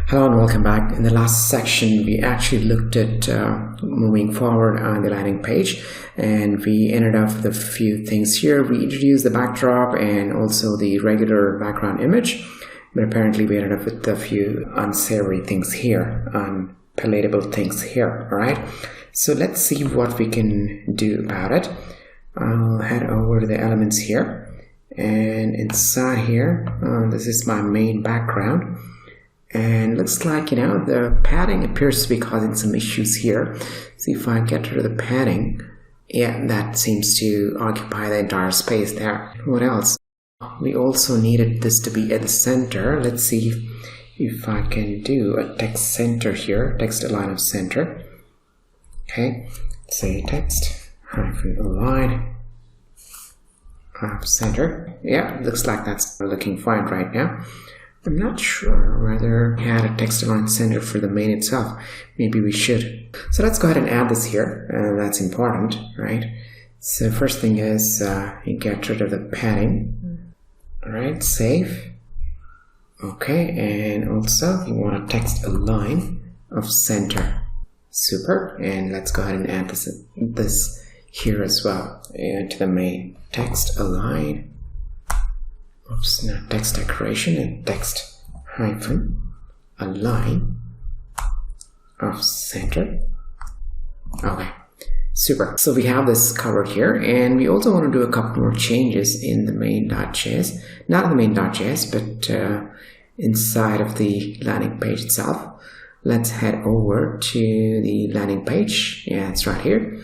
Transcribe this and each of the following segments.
Hello and welcome back. In the last section, we actually looked at moving forward on the landing page, and we ended up with a few things here. We introduced the backdrop and also the regular background image, but apparently we ended up with a few unsavory things here, unpalatable things here. All right, so let's see what we can do about it. I'll head over to the elements here, and inside here, this is my main background. And looks like, the padding appears to be causing some issues here. See if I get rid of the padding. Yeah, that seems to occupy the entire space there. What else? We also needed this to be at the center. Let's see if I can do a text center here, text align of center. Okay, say text hyphen align of center. Yeah, looks like that's looking fine right now. I'm not sure whether we had a text align center for the main itself. Maybe we should. So let's go ahead and add this here. That's important, right? So first thing is you get rid of the padding. All right, save. Okay, and also you want a text align of center. Super. And let's go ahead and add this here as well to the main text align. Oops, not text decoration, and text hyphen align of center. Okay, super. So we have this covered here, and we also want to do a couple more changes in the main.js. Not in the main.js, but inside of the landing page itself. Let's head over to the landing page. Yeah, it's right here.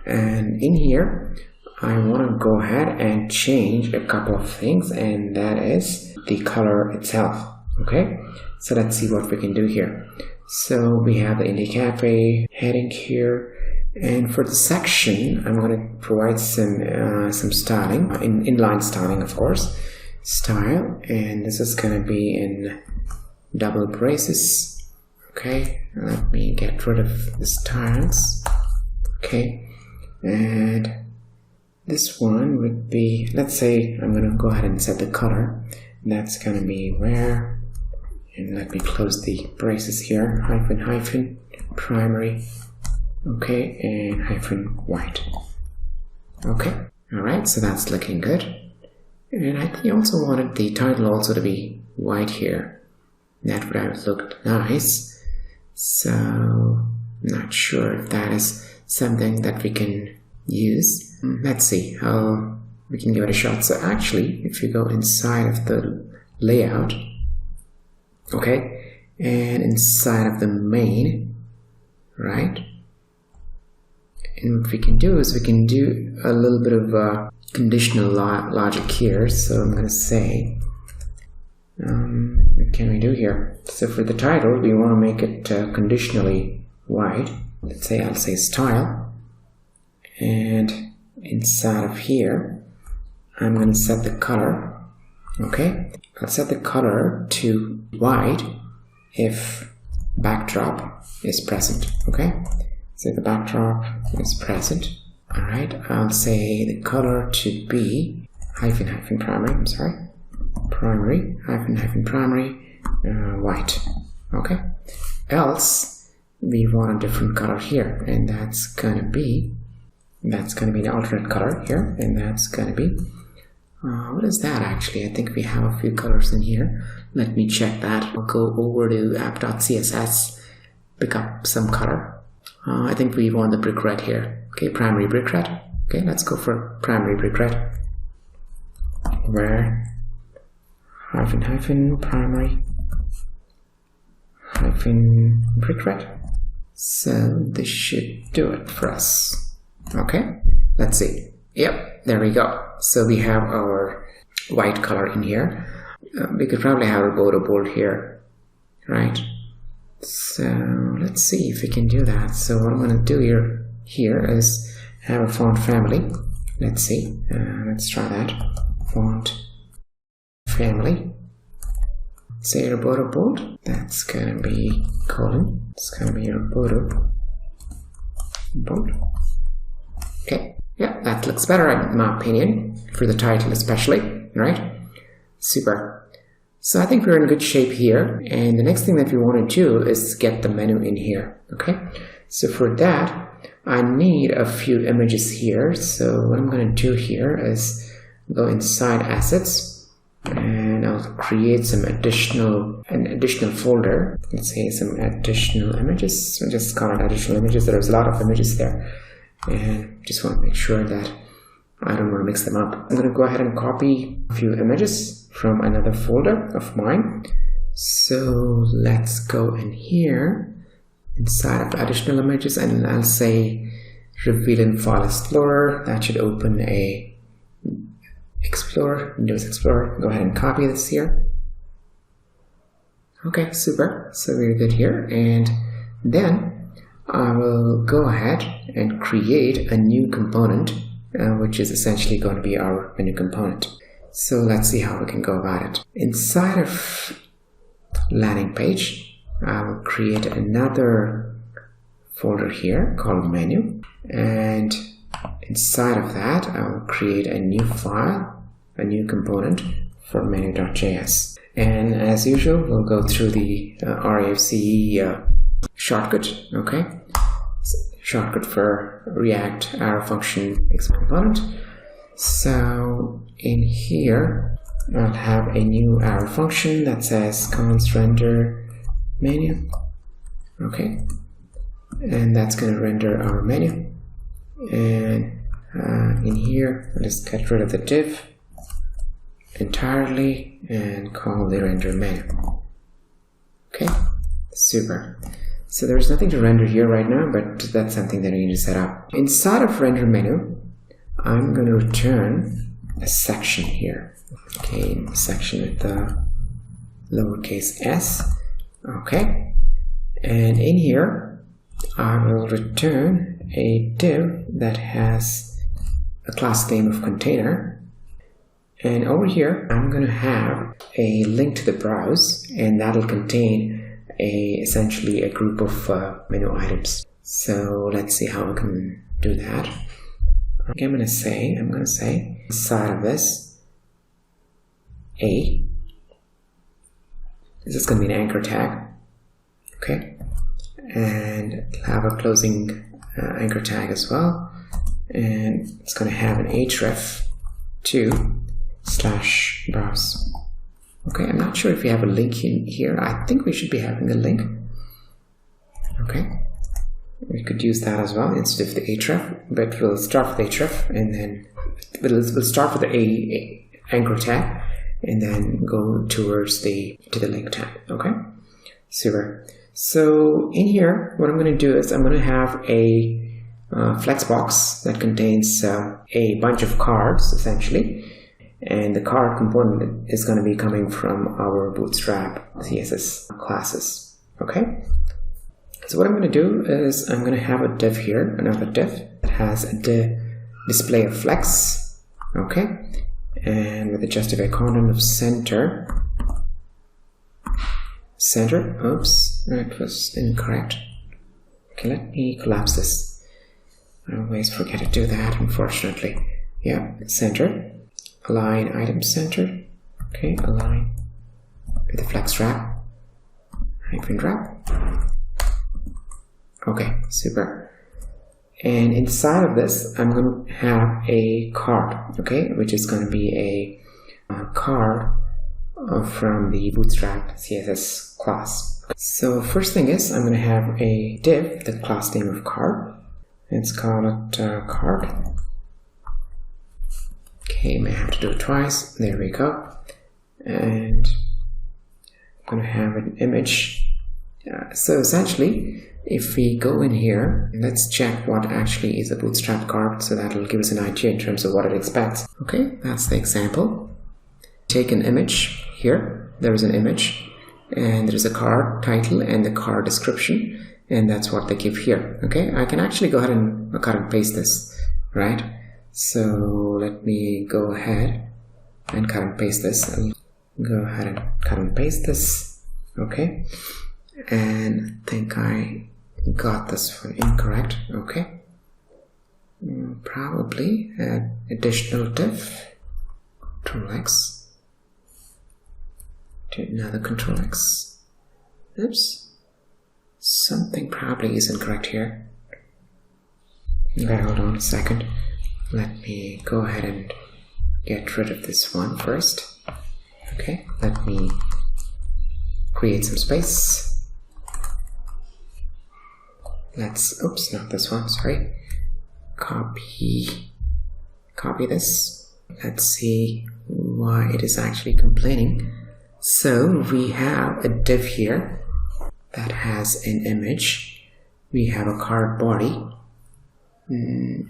And in here, I want to go ahead and change a couple of things, and that is the color itself. Okay, so let's see what we can do here. So we have the Indie Cafe heading here, and for the section I'm going to provide some styling, inline styling, of course, style, and this is going to be in double braces. Okay, let me get rid of the styles. Okay, and this one would be, let's say I'm going to go ahead and set the color. That's going to be where, and let me close the braces here, hyphen primary, okay, and hyphen white. Okay, all right, so that's looking good. And I think I also wanted the title also to be white here. That would have looked nice. So not sure if that is something that we can use. Let's see how we can give it a shot. So actually, if you go inside of the layout, okay, and inside of the main, right, and what we can do is we can do a little bit of conditional logic here. So I'm going to say, what can we do here? So for the title, we want to make it conditionally white. Let's say I'll say style, and inside of here I'm going to set the color. Okay, I'll set the color to white if backdrop is present. Okay, so the backdrop is present. All right, I'll say the color to be hyphen primary, I'm sorry, primary hyphen primary white. Okay, else we want a different color here, and that's going to be an alternate color here, and that's going to be, what is that actually? I think we have a few colors in here. Let me check that. I'll go over to app.css, pick up some color. I think we want the brick red here. Okay, primary brick red. Okay, let's go for primary brick red. Where hyphen primary hyphen brick red. So this should do it for us. Okay, let's see. Yep, there we go. So we have our white color in here. We could probably have a border bold here, right? So let's see if we can do that. So what I'm going to do here is have a font family. Let's see. Let's try that. Font family. Say your border bold. That's going to be colon. It's going to be your border bold. Okay, yeah, that looks better in my opinion, for the title especially, right? Super. So I think we're in good shape here, and the next thing that we want to do is get the menu in here. Okay, so for that I need a few images here. So what I'm going to do here is go inside assets, and I'll create an additional folder. Let's say some additional images. So just call it additional images. There's a lot of images there, and just want to make sure that I don't want to mix them up. I'm going to go ahead and copy a few images from another folder of mine. So let's go in here inside of additional images, and I'll say reveal in file explorer. That should open a Windows Explorer. Go ahead and copy this here. Okay, super. So we're good here, and then I will go ahead and create a new component, which is essentially going to be our menu component. So let's see how we can go about it. Inside of landing page, I will create another folder here called menu, and inside of that I will create a new file, a new component for menu.js. And as usual, we'll go through the RAFCE shortcut. Okay, shortcut for React arrow function component. So in here I'll have a new arrow function that says const render menu. Okay, and that's going to render our menu. And in here I'll just get rid of the div entirely and call the render menu. Okay, super. So there's nothing to render here right now, but that's something that we need to set up. Inside of render menu, I'm going to return a section here. Okay, a section with the lowercase s. Okay, and in here I will return a div that has a class name of container. And over here, I'm going to have a link to the browse, and that'll contain essentially a group of menu items. So let's see how we can do that. Okay, I'm going to say inside of this this is going to be an anchor tag. Okay, and have a closing anchor tag as well, and it's going to have an href2/browse. Okay, I'm not sure if we have a link in here. I think we should be having a link. Okay, we could use that as well instead of the href, but we'll start with href, and then we'll start with the anchor tag and then go towards to the link tag. Okay, super. So in here, what I'm going to do is I'm going to have a flexbox that contains a bunch of cards essentially. And the card component is going to be coming from our Bootstrap CSS classes. Okay, so what I'm going to do is I'm going to have a div here, another div that has a display of flex. Okay, and with a justify content of center. Oops, that was incorrect. Okay, let me collapse this. I always forget to do that, unfortunately. Yeah, center. Align item center. Okay, align with the flex wrap, hyphen wrap. Okay, super. And inside of this, I'm going to have a card, okay, which is going to be a card from the Bootstrap CSS class. So first thing is I'm going to have a div, the class name of card. Let's call it card. Okay, may have to do it twice. There we go. And I'm going to have an image. So essentially, if we go in here, let's check what actually is a Bootstrap card, so that will give us an idea in terms of what it expects. Okay, that's the example. Take an image here. There is an image, and there's a card title and the card description, and that's what they give here. Okay, I can actually go ahead and cut and paste this, right? So let me go ahead and cut and paste this. I'll go ahead and cut and paste this. Okay, and I think I got this one incorrect. Okay, probably add additional div, Control X, to another Control X. Oops. Something probably is incorrect here. Okay, hold on a second. Let me go ahead and get rid of this one first. Okay, let me create some space. Oops, not this one, sorry. Copy this. Let's see why it is actually complaining. So we have a div here that has an image. We have a card body.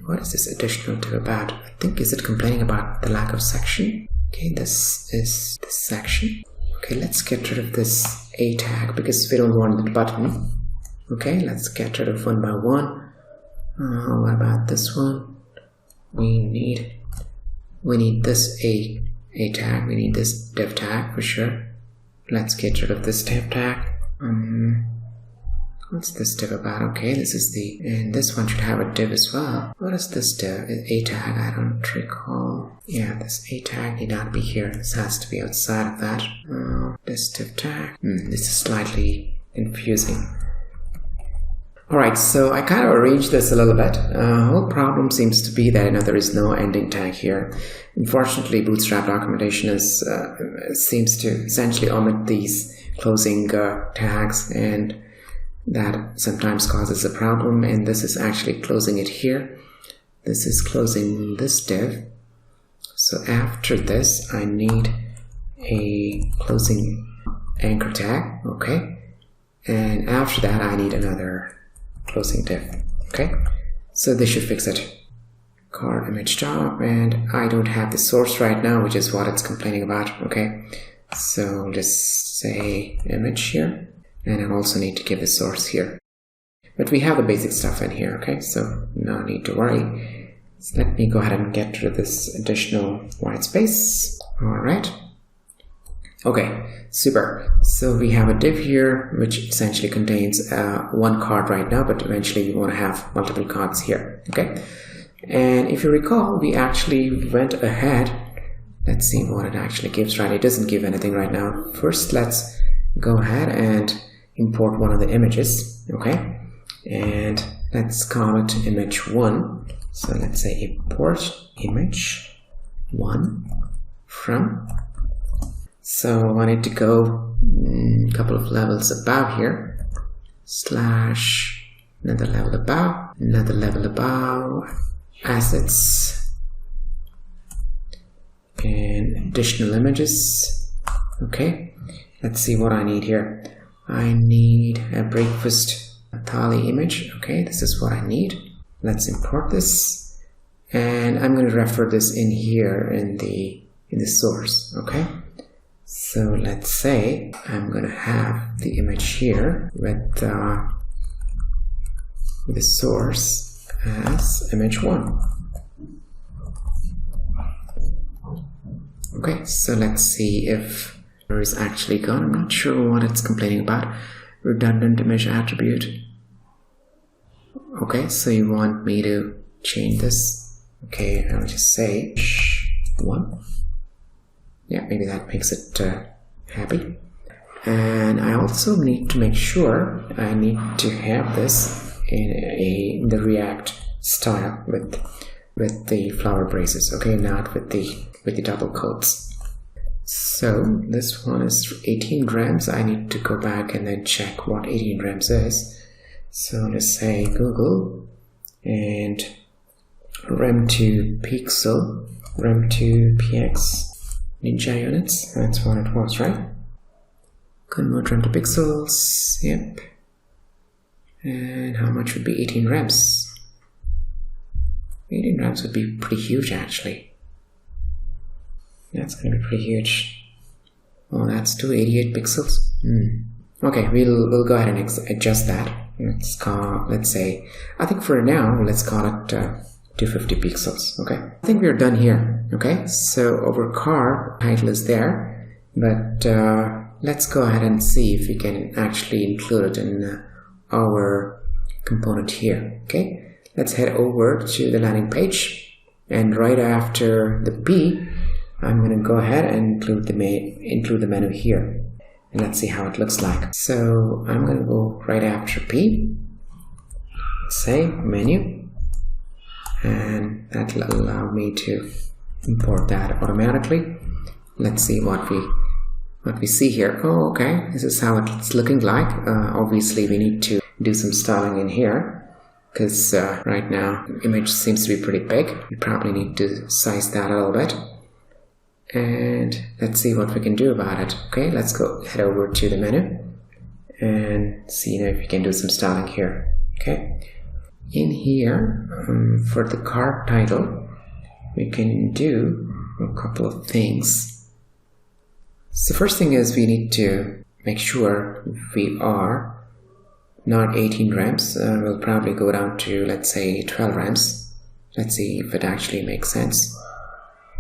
What is this additional div about? I think, is it complaining about the lack of section? Okay, this is the section. Okay, let's get rid of this A tag because we don't want the button. Okay, let's get rid of one by one. What about this one? We need this A tag. We need this div tag for sure. Let's get rid of this div tag. What's this div about? Okay, this is and this one should have a div as well. What is this div? A tag? I don't recall. Yeah, this A tag need not be here. This has to be outside of that. This div tag. This is slightly confusing. Alright, so I kind of arranged this a little bit. The whole problem seems to be that there is no ending tag here. Unfortunately, Bootstrap documentation seems to essentially omit these closing tags, and that sometimes causes a problem. And this is actually closing it here. This is closing this div. So after this, I need a closing anchor tag. Okay, and after that, I need another closing div. Okay, so this should fix it. Card image top, and I don't have the source right now, which is what it's complaining about. Okay, so just say image here, and I also need to give the source here. But we have the basic stuff in here. Okay, so no need to worry. So let me go ahead and get rid of this additional white space. All right. Okay, super. So we have a div here, which essentially contains one card right now, but eventually we want to have multiple cards here. Okay, and if you recall, we actually went ahead. Let's see what it actually gives. Right, it doesn't give anything right now. First, let's go ahead and import one of the images. Okay, and let's call it image 1. So let's say import image 1 from. So I need to go a couple of levels above here, slash another level above, assets, and additional images. Okay, let's see what I need here. I need a breakfast thali image. Okay, this is what I need. Let's import this, and I'm going to refer this in here in the source. Okay. So let's say I'm going to have the image here with the source as image 1. Okay, so let's see if there is actually gone. I'm not sure what it's complaining about. Redundant image attribute. Okay, so you want me to change this. Okay, I'll just say 1. Yeah, maybe that makes it happy. And I also need to make sure I need to have this in the React style with the flower braces. Okay, not with the double quotes. So this one is 18 grams. I need to go back and then check what 18 grams is. So let's say Google and rem2 pixel, rem2 px. Ninja units, that's what it was, right? Convert rem to pixels, yep. And how much would be 18 grams? 18 grams would be pretty huge, actually. That's going to be pretty huge. Oh, that's 288 pixels. Okay, we'll go ahead and adjust that. Let's say, I think for now, let's call it 250 pixels. Okay, I think we're done here. Okay, so our car title is there, but let's go ahead and see if we can actually include it in our component here. Okay, let's head over to the landing page, and right after the P, I'm going to go ahead and include the menu here. and let's see how it looks like. So I'm going to go right after P, say menu, and that will allow me to import that automatically. Let's see what we see here. Oh, okay, this is how it's looking like. Obviously we need to do some styling in here, because right now the image seems to be pretty big. We probably need to size that a little bit, and let's see what we can do about it. Okay, let's go head over to the menu and see if we can do some styling here. Okay, in here for the card title we can do a couple of things. So first thing is we need to make sure we are not 18 rems. We'll probably go down to, let's say, 12 rems. Let's see if it actually makes sense.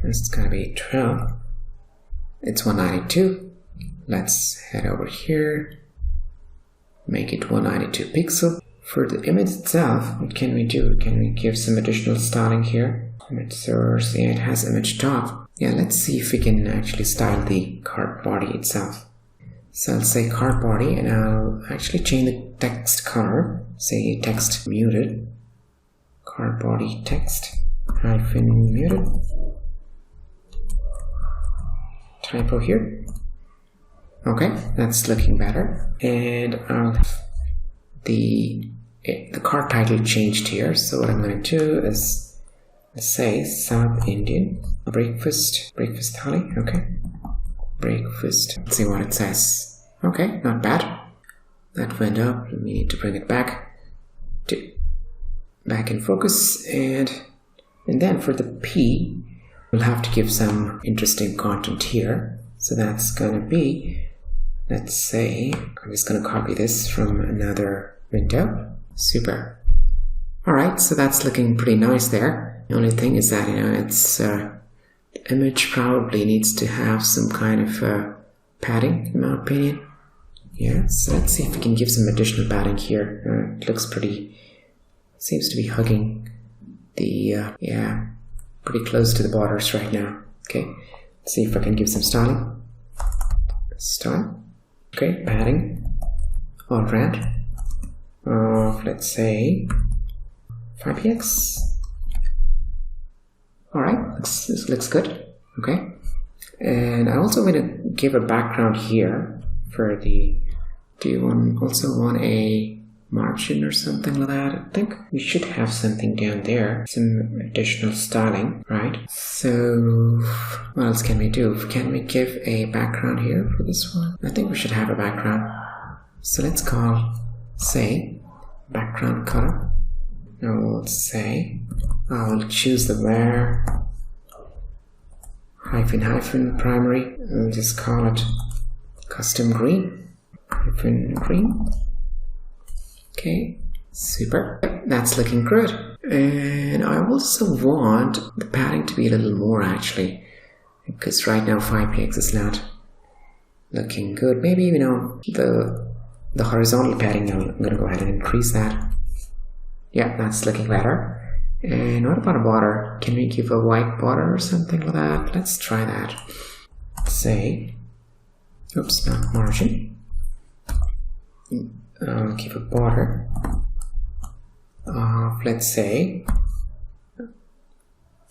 It's gonna be 12. It's 192. Let's head over here, make it 192 pixel. For the image itself, what can we do? Can we give some additional styling here? Image source, yeah, it has image top. Yeah, let's see if we can actually style the card body itself. So I'll say card body, and I'll actually change the text color. Say text muted. Card body text hyphen muted. Typo here. Okay, that's looking better. And I'll have the card title changed here. So what I'm going to do is, let's say South Indian breakfast thali. Okay, breakfast. Let's see what it says. Okay, not bad. That went up. We need to bring it back in focus, and then for the P, we'll have to give some interesting content here. So that's gonna be, let's say, I'm just gonna copy this from another window. Super. All right, so that's looking pretty nice there. The only thing is that, it's the image probably needs to have some kind of padding, in my opinion. Yeah, so let's see if we can give some additional padding here. It looks pretty, seems to be hugging the, yeah, pretty close to the borders right now. Okay, let's see if I can give some styling. Style. Okay, padding. All right. Let's say 5px. Alright, this looks good. Okay, and I also want to give a background here for the, do you also want a margin or something like that? I think we should have something down there, some additional styling, right? So what else can we do? Can we give a background here for this one? I think we should have a background. So let's call, say, background color. Now we'll say, I'll choose the where hyphen primary. I'll just call it custom green hyphen green. Okay, super. That's looking good. And I also want the padding to be a little more actually, because right now 5px is not looking good. Maybe, the horizontal padding, I'm gonna go ahead and increase that. Yeah, that's looking better. And what about a border? Can we give a white border or something like that? Let's try that. Say, oops, not margin. I'll give a border of, let's say,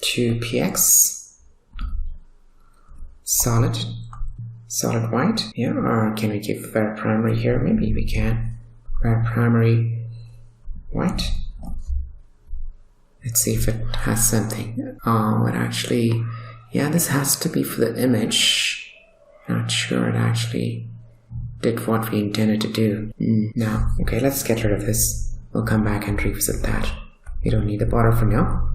2px. Solid white. Yeah, or can we give where primary here? Maybe we can. Where primary white. Let's see if it has something. Oh, it actually, yeah, this has to be for the image. Not sure it actually did what we intended to do. No. Okay, let's get rid of this. We'll come back and revisit that. We don't need the border for now.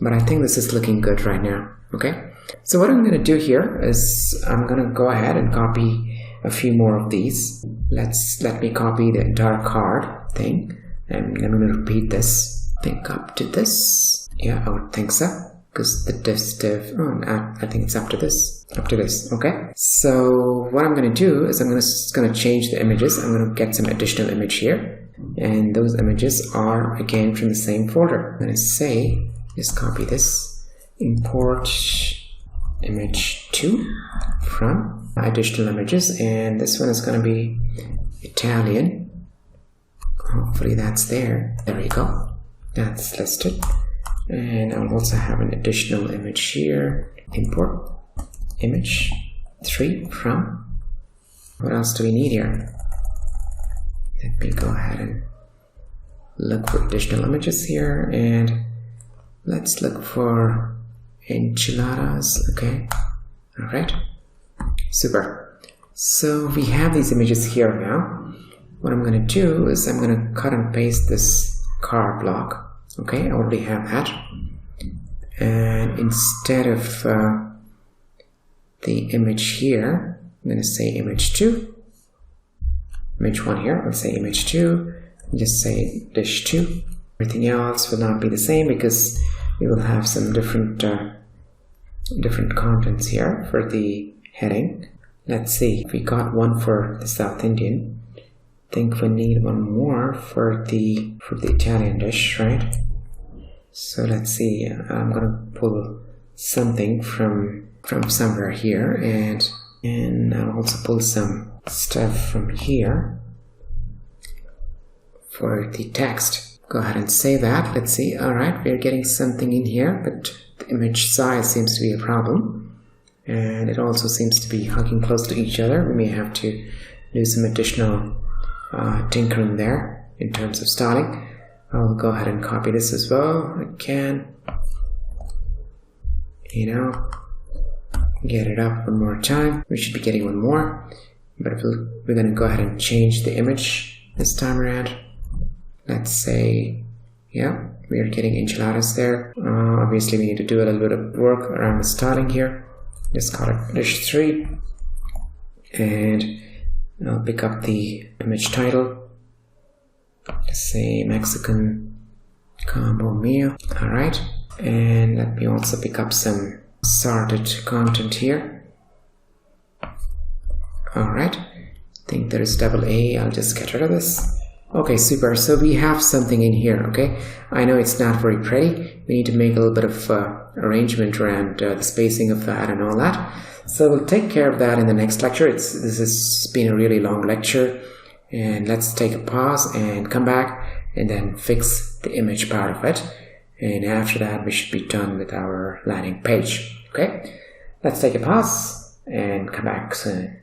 But I think this is looking good right now. Okay. So what I'm going to do here is I'm going to go ahead and copy a few more of these. Let me copy the entire card thing. And I'm going to repeat this. Think up to this. Yeah, I would think so, because the div, I think it's up to this. Okay, so what I'm going to do is I'm going to change the images. I'm going to get some additional image here, and those images are again from the same folder. I'm going to say, just copy this, import image 2 from additional images, and this one is going to be Italian. Hopefully that's there. There we go. That's listed. And I'll also have an additional image here. Import image 3 from. What else do we need here? Let me go ahead and look for additional images here, and let's look for enchiladas. Okay, all right, super. So we have these images here now. What I'm going to do is I'm going to cut and paste this car block. Okay, I already have that, and instead of the image here, I'm going to say image 2, image 1 here. I'll say image 2, just say dish 2. Everything else will not be the same because we will have some different contents here for the heading. Let's see, we got one for the South Indian. I think we need one more for the Italian dish, right? So let's see, I'm gonna pull something from somewhere here, and I'll also pull some stuff from here for the text. Go ahead and save that. Let's see. All right, we're getting something in here, but the image size seems to be a problem, and it also seems to be hugging close to each other. We may have to do some additional tinkering there in terms of styling. I'll go ahead and copy this as well. I can, get it up one more time. We should be getting one more, but we're going to go ahead and change the image this time around. Let's say, yeah, we are getting enchiladas there. Obviously we need to do a little bit of work around the styling here. Just call it dish 3, and I'll pick up the image title. Just say Mexican combo meal. All right, and let me also pick up some sorted content here. All right, I think there is double A. I'll just get rid of this. Okay, super. So we have something in here. Okay, I know it's not very pretty. We need to make a little bit of arrangement around the spacing of that and all that. So we'll take care of that in the next lecture. This has been a really long lecture, and let's take a pause and come back and then fix the image part of it. And after that, we should be done with our landing page. Okay, let's take a pause and come back soon.